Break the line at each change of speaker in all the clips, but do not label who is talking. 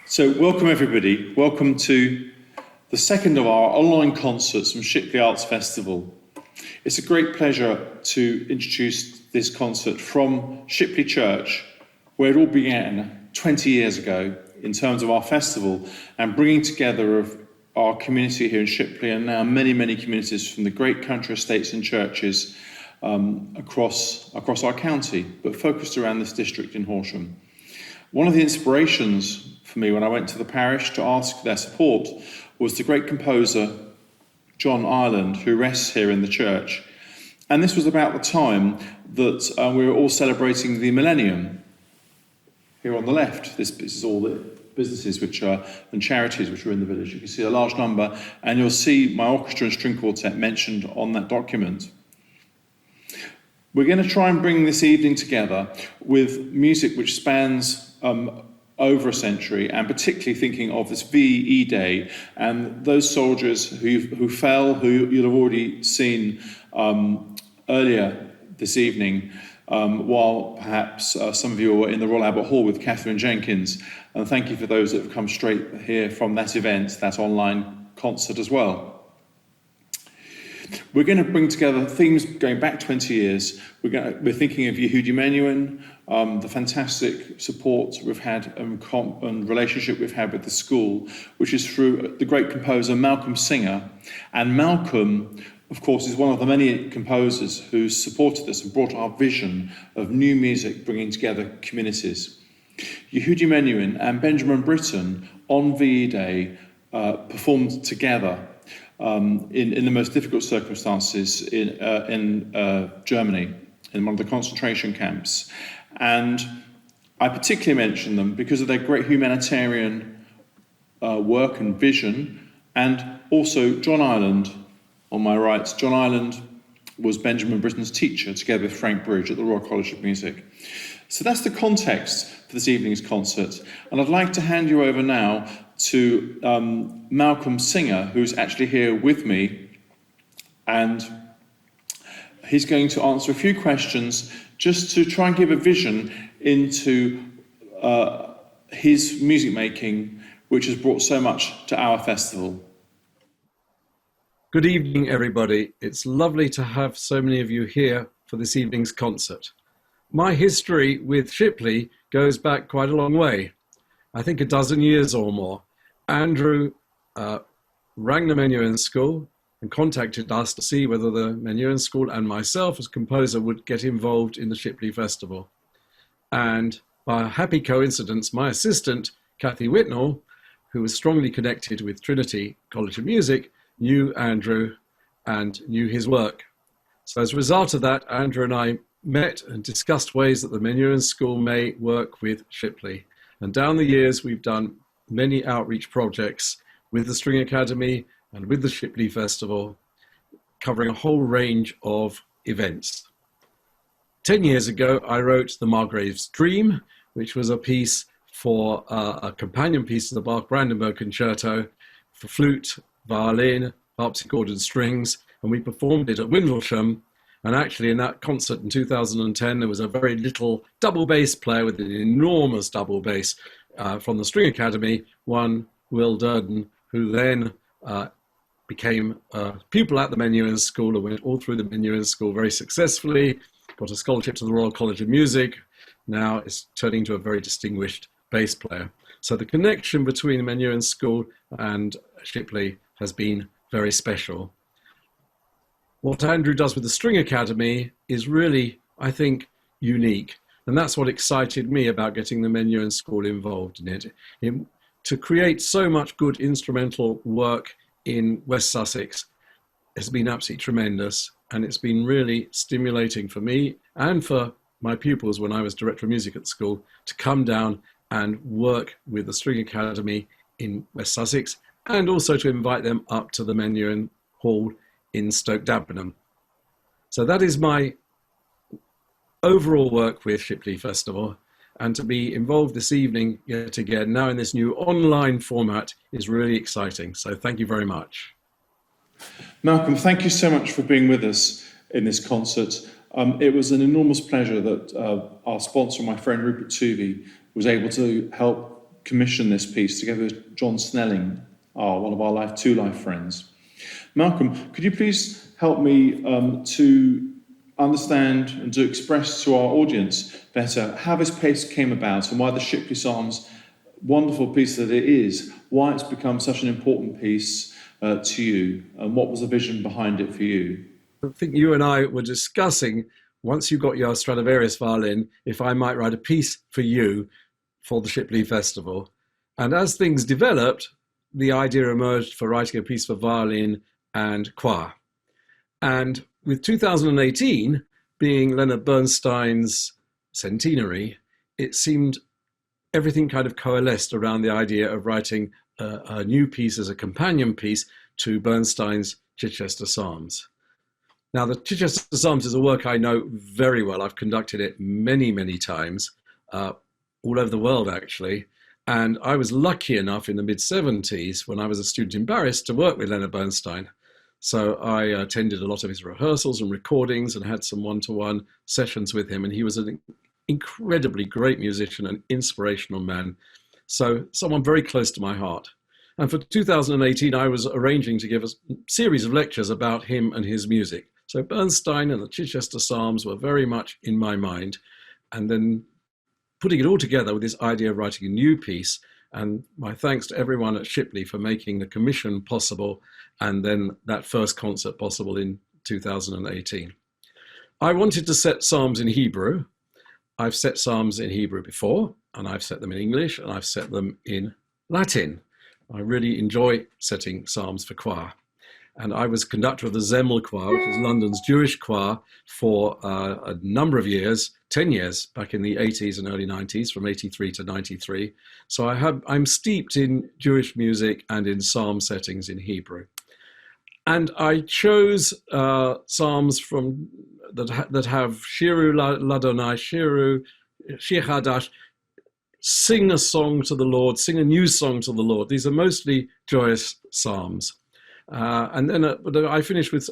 So welcome everybody, welcome to the second of our online concerts from Shipley Arts Festival. It's a great pleasure to introduce this concert from Shipley Church, where it all began 20 years ago in terms of our festival and bringing together of our community here in Shipley and now many communities from the great country estates and churches across our county, but focused around this district in Horsham. One of the inspirations for me when I went to the parish to ask their support was the great composer John Ireland, who rests here in the church. And this was about the time that we were all celebrating the millennium. Here on the left, this is all the businesses and charities which are in the village. You can see a large number, and you'll see my orchestra and string quartet mentioned on that document. We're going to try and bring this evening together with music which spans over a century, and particularly thinking of this VE Day and those soldiers who fell, who you'll have already seen earlier this evening, while perhaps some of you were in the Royal Albert Hall with Catherine Jenkins. And thank you for those that have come straight here from that event, that online concert as well. We're going to bring together themes going back 20 years. We're thinking of Yehudi Menuhin, the fantastic support we've had and relationship we've had with the school, which is through the great composer Malcolm Singer. And Malcolm, of course, is one of the many composers who supported us and brought our vision of new music bringing together communities. Yehudi Menuhin and Benjamin Britten on VE Day performed together in the most difficult circumstances in Germany, in one of the concentration camps. And I particularly mention them because of their great humanitarian work and vision, and also John Ireland on my right. John Ireland was Benjamin Britten's teacher together with Frank Bridge at the Royal College of Music. So that's the context for this evening's concert. And I'd like to hand you over now to Malcolm Singer, who's actually here with me, and he's going to answer a few questions just to try and give a vision into his music making, which has brought so much to our festival.
Good evening, everybody. It's lovely to have so many of you here for this evening's concert. My history with Shipley goes back quite a long way, I think a dozen years or more. Andrew rang the Menuhin School and contacted us to see whether the Menuhin School and myself as composer would get involved in the Shipley Festival. And by a happy coincidence, my assistant, Kathy Whitnall, who was strongly connected with Trinity College of Music, knew Andrew and knew his work. So as a result of that, Andrew and I met and discussed ways that the Menuhin School may work with Shipley. And down the years, we've done many outreach projects with the String Academy and with the Shipley Festival, covering a whole range of events. 10 years ago, I wrote The Margrave's Dream, which was a piece for a companion piece to the Bach-Brandenburg Concerto for flute, violin, harpsichord and strings, and we performed it at Windlesham. And actually in that concert in 2010, there was a very little double bass player with an enormous double bass from the String Academy, one Will Durden, who then became a pupil at the Menuhin School and went all through the Menuhin School very successfully, got a scholarship to the Royal College of Music, now is turning into a very distinguished bass player. So the connection between the Menuhin School and Shipley has been very special. What Andrew does with the String Academy is really, I think, unique. And that's what excited me about getting the Menuhin School involved in it. To create so much good instrumental work in West Sussex has been absolutely tremendous. And it's been really stimulating for me and for my pupils when I was director of music at the school to come down and work with the String Academy in West Sussex, and also to invite them up to the Menuhin Hall in Stoke Dagenham. So that is my overall work with Shipley Festival, and to be involved this evening yet again, now in this new online format, is really exciting. So thank you very much.
Malcolm, thank you so much for being with us in this concert. It was an enormous pleasure that our sponsor, my friend Rupert was able to help commissioned this piece together with John Snelling, one of our Two Life friends. Malcolm, could you please help me to understand and to express to our audience better how this piece came about and why the Shipley Psalms, wonderful piece that it is, why it's become such an important piece to you, and what was the vision behind it for you?
I think you and I were discussing, once you got your Stradivarius violin, if I might write a piece for you for the Shipley Festival. And as things developed, the idea emerged for writing a piece for violin and choir. And with 2018 being Leonard Bernstein's centenary, it seemed everything kind of coalesced around the idea of writing a new piece as a companion piece to Bernstein's Chichester Psalms. Now, the Chichester Psalms is a work I know very well. I've conducted it many, many times, all over the world, actually. And I was lucky enough in the mid-70s, when I was a student in Paris, to work with Leonard Bernstein. So I attended a lot of his rehearsals and recordings and had some one-to-one sessions with him. And he was an incredibly great musician and inspirational man. So someone very close to my heart. And for 2018, I was arranging to give a series of lectures about him and his music. So Bernstein and the Chichester Psalms were very much in my mind. And then putting it all together with this idea of writing a new piece. And my thanks to everyone at Shipley for making the commission possible, and then that first concert possible in 2018. I wanted to set psalms in Hebrew. I've set psalms in Hebrew before, and I've set them in English, and I've set them in Latin. I really enjoy setting psalms for choir. And I was conductor of the Zemel Choir, which is London's Jewish choir, for a number of years, 10 years, back in the 80s and early 90s, from 83 to 93. So I'm steeped in Jewish music and in psalm settings in Hebrew. And I chose psalms that have Shiru Ladonai, Shir Hadash, sing a song to the Lord, sing a new song to the Lord. These are mostly joyous psalms. And then I finish with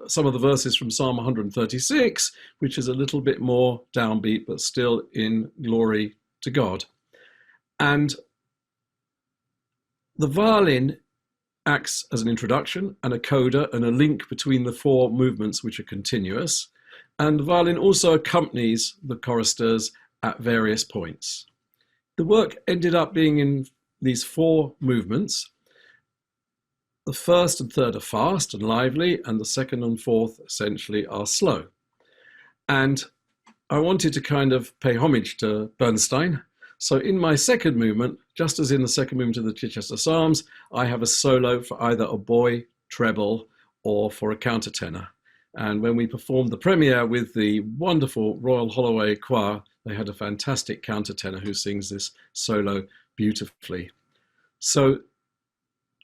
some of the verses from Psalm 136, which is a little bit more downbeat, but still in glory to God. And the violin acts as an introduction and a coda and a link between the four movements, which are continuous. And the violin also accompanies the choristers at various points. The work ended up being in these four movements. The first and third are fast and lively, and the second and fourth essentially are slow. And I wanted to kind of pay homage to Bernstein. So in my second movement, just as in the second movement of the Chichester Psalms, I have a solo for either a boy, treble, or for a countertenor. And when we performed the premiere with the wonderful Royal Holloway Choir, they had a fantastic countertenor who sings this solo beautifully. So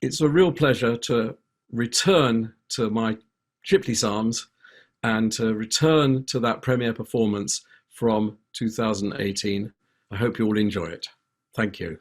it's a real pleasure to return to my Shipley Psalms and to return to that premiere performance from 2018. I hope you all enjoy it. Thank you.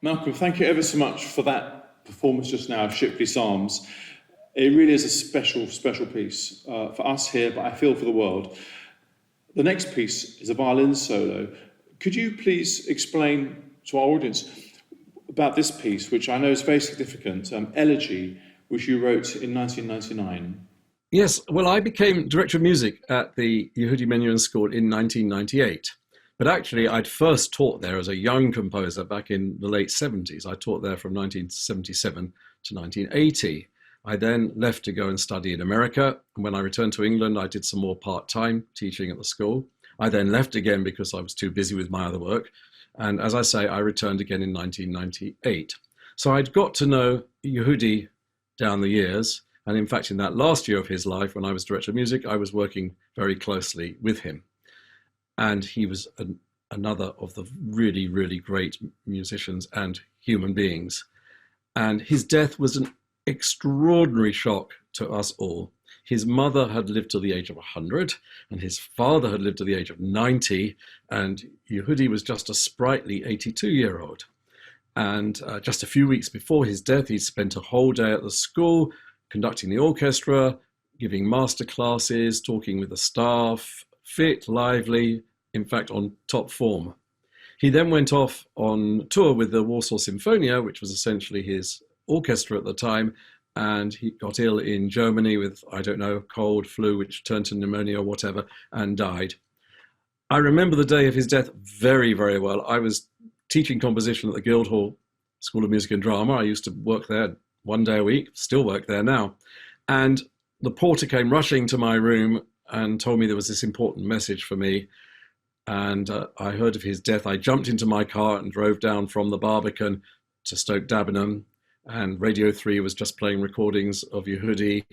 Malcolm, thank you ever so much for that performance just now of Shipley Psalms. It really is a special, special piece for us here, but I feel for the world. The next piece is a violin solo. Could you please explain to our audience about this piece, which I know is very significant, Elegy, which you wrote in 1999?
Yes, well, I became director of music at the Yehudi Menuhin School in 1998. But actually, I'd first taught there as a young composer back in the late 70s. I taught there from 1977 to 1980. I then left to go and study in America. And when I returned to England, I did some more part-time teaching at the school. I then left again because I was too busy with my other work. And as I say, I returned again in 1998. So I'd got to know Yehudi down the years. And in fact, in that last year of his life, when I was director of music, I was working very closely with him. And he was another of the really, really great musicians and human beings. And his death was an extraordinary shock to us all. His mother had lived to the age of 100, and his father had lived to the age of 90, and Yehudi was just a sprightly 82-year-old. And just a few weeks before his death, he spent a whole day at the school, conducting the orchestra, giving master classes, talking with the staff, fit, lively, in fact, on top form. He then went off on tour with the Warsaw Symphonia, which was essentially his orchestra at the time, and he got ill in Germany with, I don't know, cold, flu, which turned to pneumonia or whatever, and died. I remember the day of his death very, very well. I was teaching composition at the Guildhall School of Music and Drama. I used to work there one day a week, still work there now. And the porter came rushing to my room and told me there was this important message for me. And I heard of his death. I jumped into my car and drove down from the Barbican to Stoke Dagenham. And Radio 3 was just playing recordings of Yehudi.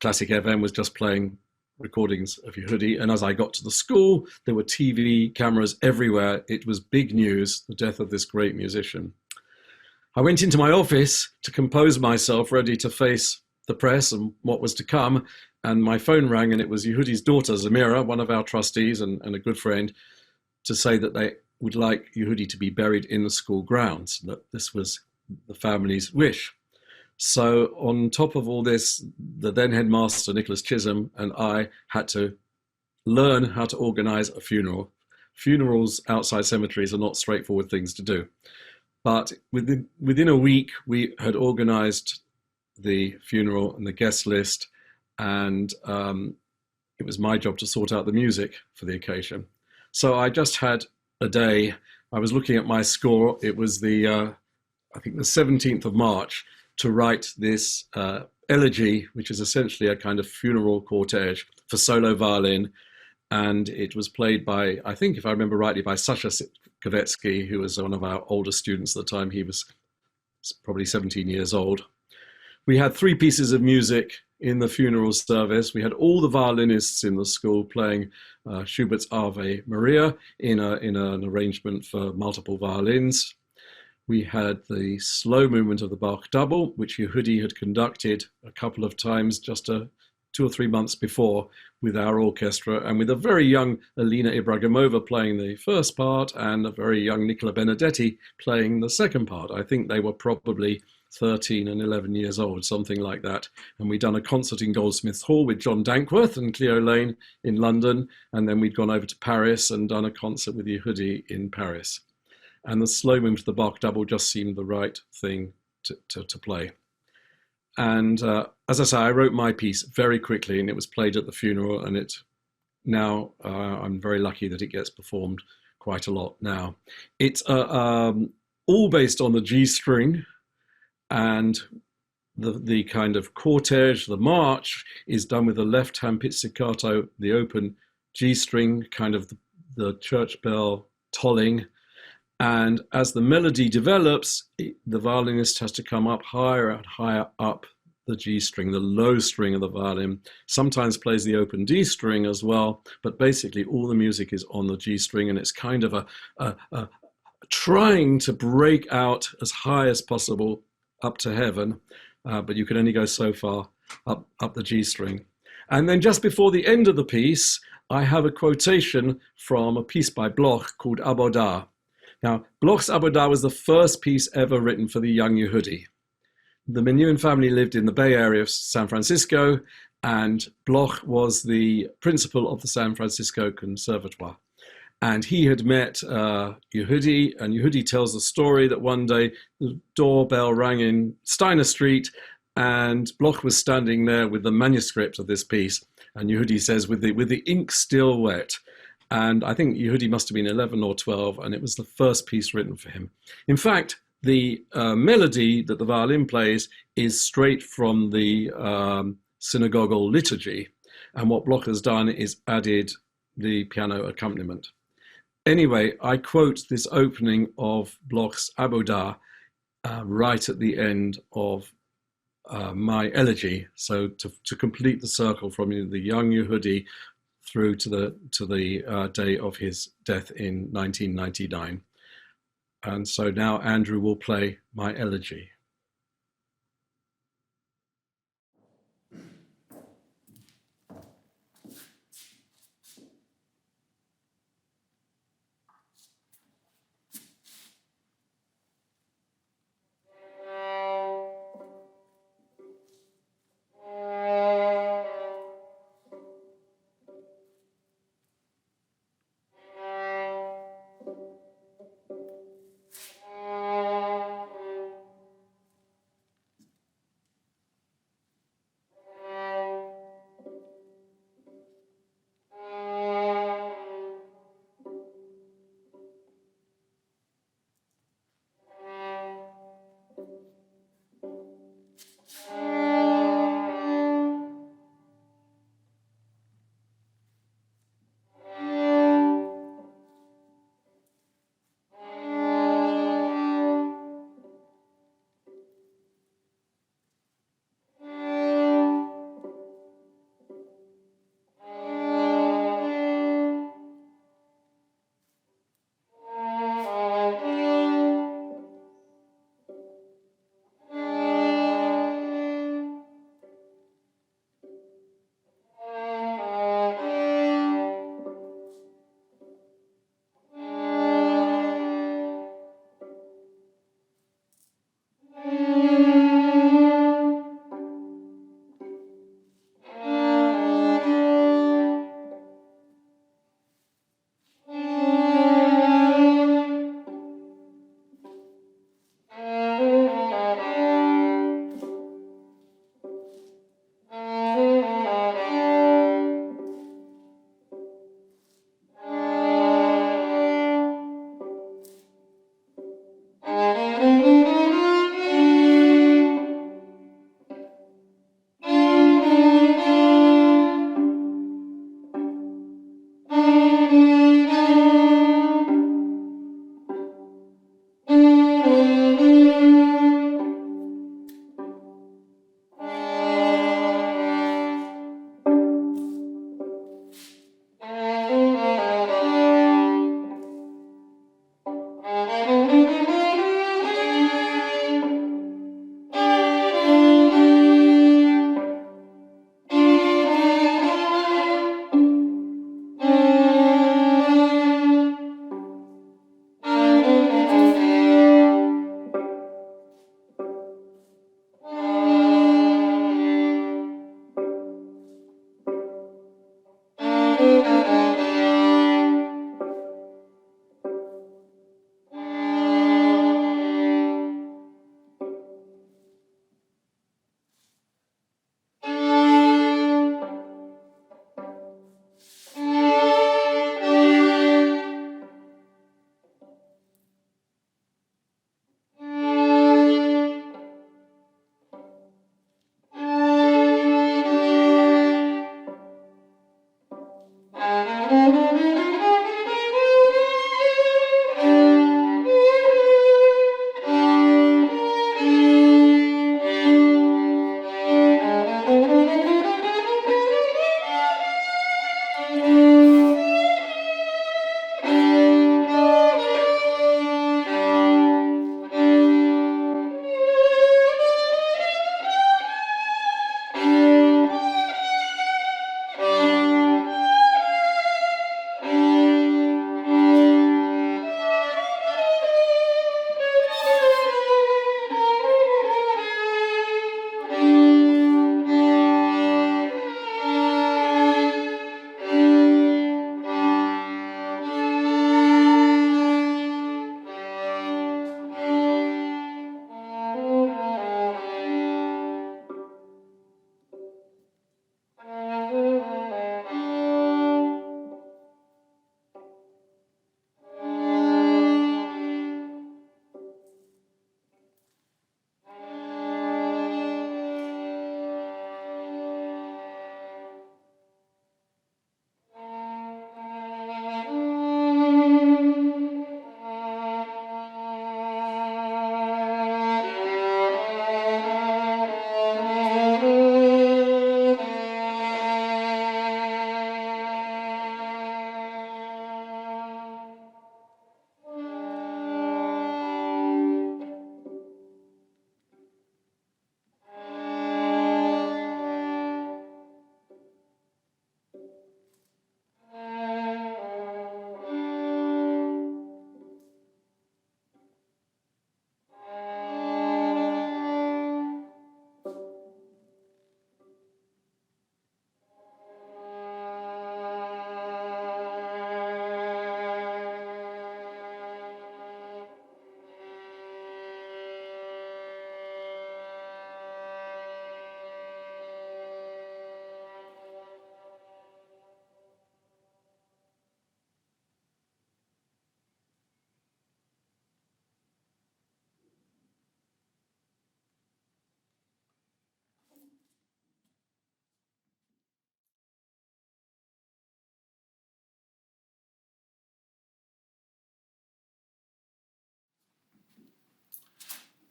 Classic FM was just playing recordings of Yehudi. And as I got to the school, there were TV cameras everywhere. It was big news, the death of this great musician. I went into my office to compose myself, ready to face the press and what was to come. And my phone rang, and it was Yehudi's daughter, Zamira, one of our trustees and a good friend, to say that they would like Yehudi to be buried in the school grounds, that this was the family's wish. So on top of all this, the then headmaster, Nicholas Chisholm, and I had to learn how to organize a funeral. Funerals outside cemeteries are not straightforward things to do. But within a week, we had organized the funeral and the guest list, and it was my job to sort out the music for the occasion. So I just had a day. I was looking at my score. It was I think the 17th of March, to write this elegy, which is essentially a kind of funeral cortege for solo violin. And it was played by, I think, if I remember rightly, by Sasha Kovetsky, who was one of our older students at the time. He was probably 17 years old. We had 3 pieces of music in the funeral service. We had all the violinists in the school playing Schubert's Ave Maria in an arrangement for multiple violins. We had the slow movement of the Bach double, which Yehudi had conducted a couple of times just 2 or 3 months before with our orchestra, and with a very young Alina Ibragimova playing the first part and a very young Nicola Benedetti playing the second part. I think they were probably 13 and 11 years old, something like that. And we'd done a concert in Goldsmiths Hall with John Dankworth and Cleo Lane in London. And then we'd gone over to Paris and done a concert with Yehudi in Paris. And the slow movement of the Bach double just seemed the right thing to play. And as I say, I wrote my piece very quickly, and it was played at the funeral. And now I'm very lucky that it gets performed quite a lot now. It's all based on the G string. And the kind of cortege, the march, is done with the left-hand pizzicato, the open G string, kind of the church bell tolling. And as the melody develops, the violinist has to come up higher and higher up the G string, the low string of the violin. Sometimes plays the open D string as well, but basically all the music is on the G string, and it's kind of a trying to break out as high as possible up to heaven, but you can only go so far up the G string. And then just before the end of the piece, I have a quotation from a piece by Bloch called Abodah. Now, Bloch's Abodah was the first piece ever written for the young Yehudi. The Menuhin family lived in the Bay Area of San Francisco, and Bloch was the principal of the San Francisco Conservatoire. And he had met Yehudi, and Yehudi tells the story that one day the doorbell rang in Steiner Street, and Bloch was standing there with the manuscript of this piece. And Yehudi says, with the ink still wet. And I think Yehudi must have been 11 or 12, and it was the first piece written for him. In fact, the melody that the violin plays is straight from the synagogal liturgy. And what Bloch has done is added the piano accompaniment. Anyway, I quote this opening of Bloch's Abodah right at the end of my Elegy. So to complete the circle from the young Yehudi through to the day of his death in 1999. And so now Andrew will play my Elegy.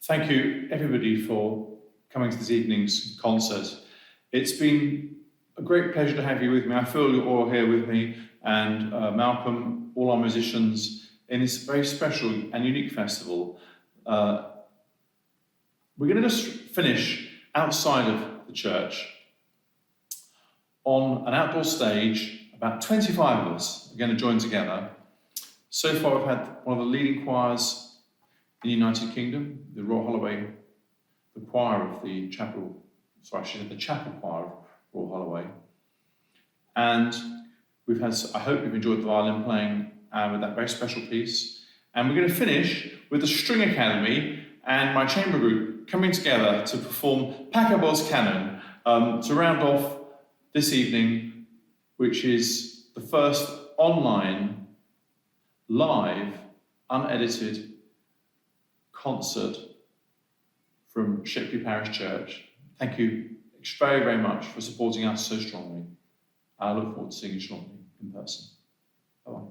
Thank you, everybody, for coming to this evening's concert. It's been a great pleasure to have you with me. I feel you're all here with me, and Malcolm, all our musicians, in this very special and unique festival. We're going to just finish outside of the church on an outdoor stage. About 25 of us are going to join together. So far, we've had one of the leading choirs in the United Kingdom, the Royal Holloway, the choir of the chapel, the chapel choir of Royal Holloway. And we've had, I hope you've enjoyed the violin playing with that very special piece. And we're going to finish with the String Academy and my chamber group coming together to perform Pachelbel's Canon to round off this evening, which is the first online, live, unedited concert from Shipley Parish Church. Thank you very, very much for supporting us so strongly. I look forward to seeing you shortly in person. Bye-bye.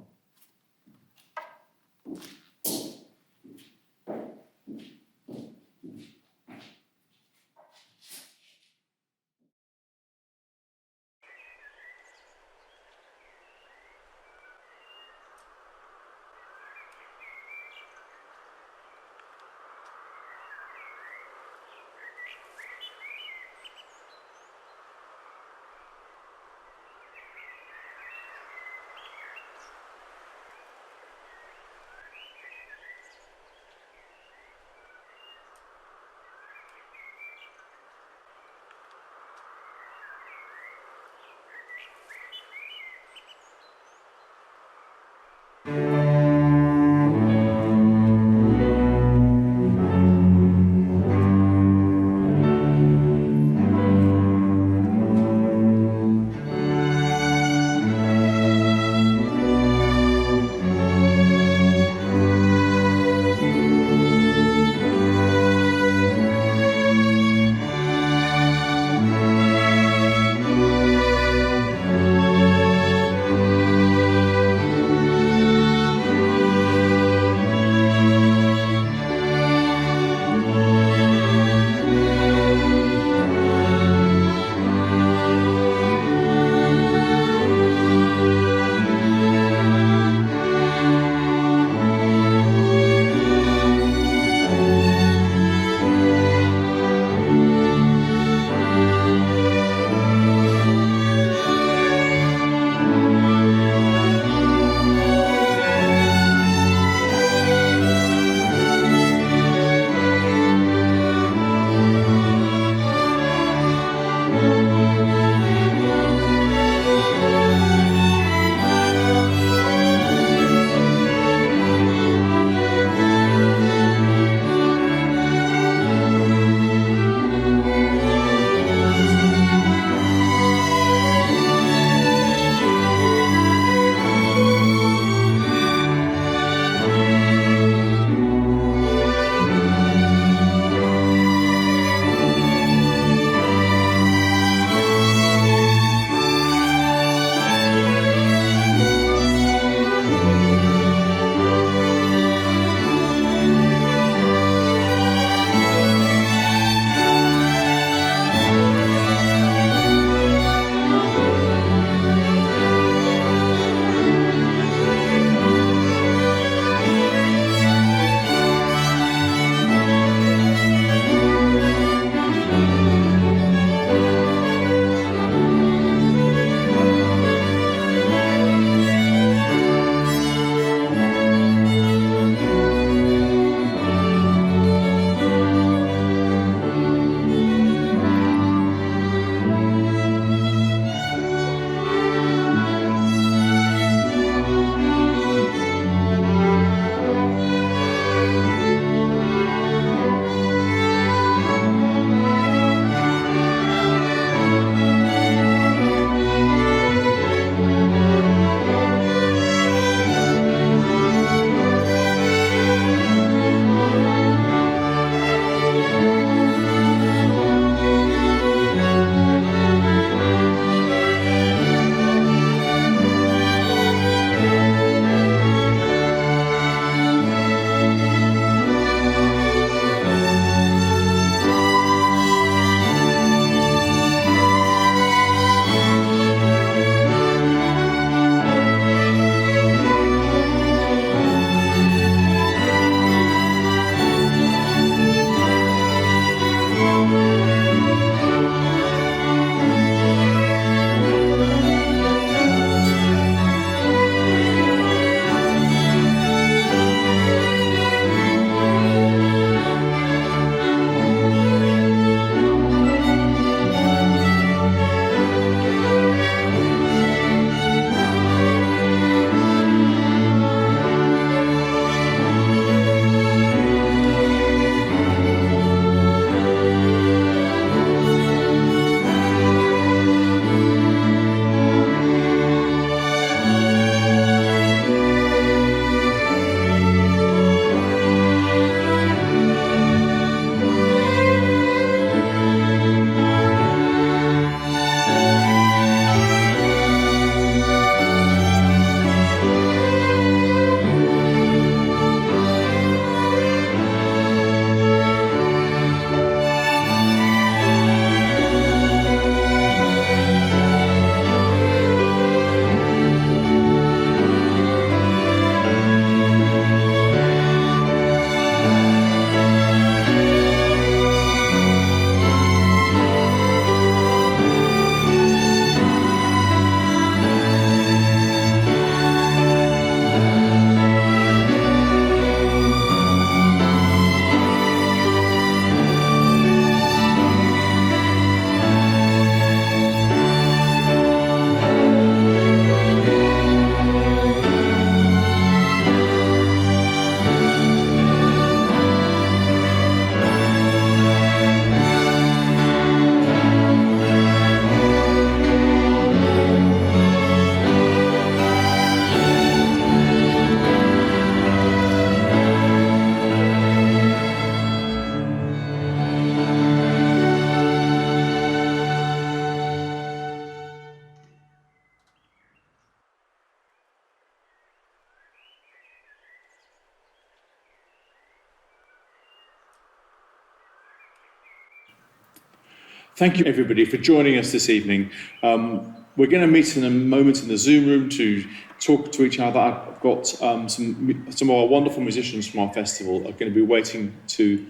Thank you, everybody, for joining us this evening. We're going to meet in a moment in the Zoom room to talk to each other. I've got some of our wonderful musicians from our festival are going to be waiting to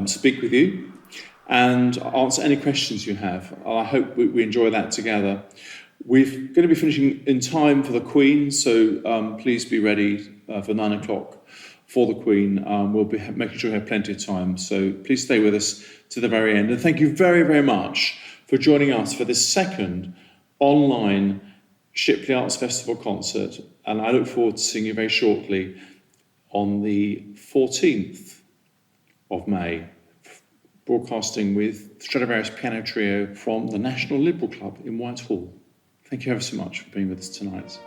speak with you and answer any questions you have. I hope we enjoy that together. We're going to be finishing in time for the Queen, so please be ready for 9 o'clock for the Queen. We'll be making sure we have plenty of time, so please stay with us to the very end. And thank you very, very much for joining us for this second online Shipley Arts Festival concert. And I look forward to seeing you very shortly on the 14th of May, broadcasting with Stradivarius Piano Trio from the National Liberal Club in Whitehall. Thank you ever so much for being with us tonight.